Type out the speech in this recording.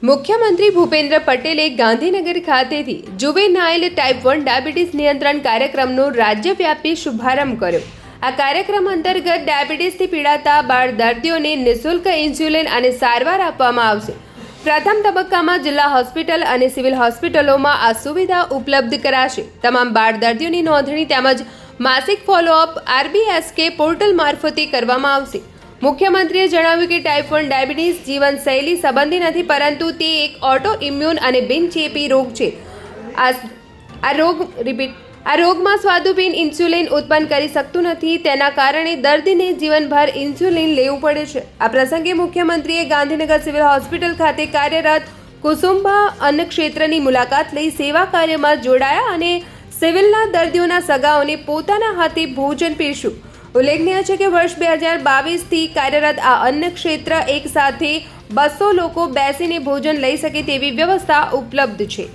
મુખ્યમંત્રી ભૂપેન્દ્ર પટેલે ગાંધીનગર ખાતેથી જુવેનાઇલ ટાઈપ 1 ડાયાબિટીસ નિયંત્રણ કાર્યક્રમનો રાજ્યવ્યાપી શુભારંભ કર્યો। આ કાર્યક્રમ અંતર્ગત ડાયાબિટીસથી પીડાતા બાળ દર્દીઓને નિઃશુલ્ક ઇન્સ્યુલિન અને સારવાર આપવામાં આવશે। પ્રથમ તબક્કામાં જિલ્લા હોસ્પિટલ અને સિવિલ હોસ્પિટલોમાં આ સુવિધા ઉપલબ્ધ કરાશે। તમામ બાળ દર્દીઓની નોંધણી તેમજ માસિક ફોલોઅપ RBSK પોર્ટલ મારફતે કરવામાં આવશે। મુખ્યમંત્રીએ જણાવ્યું કે ટાઈપ 1 ડાયાબિટીસ જીવનશૈલી સંબંધી નથી, પરંતુ તે એક ઓટો ઇમ્યુન અને બિનચેપી રોગ છે। આ રોગમાં સ્વાદુપિંડ ઇન્સ્યુલિન ઉત્પન્ન કરી શકતું નથી, તેના કારણે દર્દીને જીવનભર ઇન્સ્યુલિન લેવું પડે છે। આ પ્રસંગે મુખ્યમંત્રીએ ગાંધીનગર સિવિલ હોસ્પિટલ ખાતે કાર્યરત કુસુમ્બા અન્ન ક્ષેત્રની મુલાકાત લઈ સેવા કાર્યમાં જોડાયા અને સિવિલના દર્દીઓના સગાઓને પોતાના હાથે ભોજન પીરસ્યું। ઉલ્લેખનીય છે કે વર્ષ 2022થી કાર્યરત આ અન્ન ક્ષેત્ર એક સાથે 200 લોકો બેસીને ભોજન લઈ શકે તેવી વ્યવસ્થા ઉપલબ્ધ છે।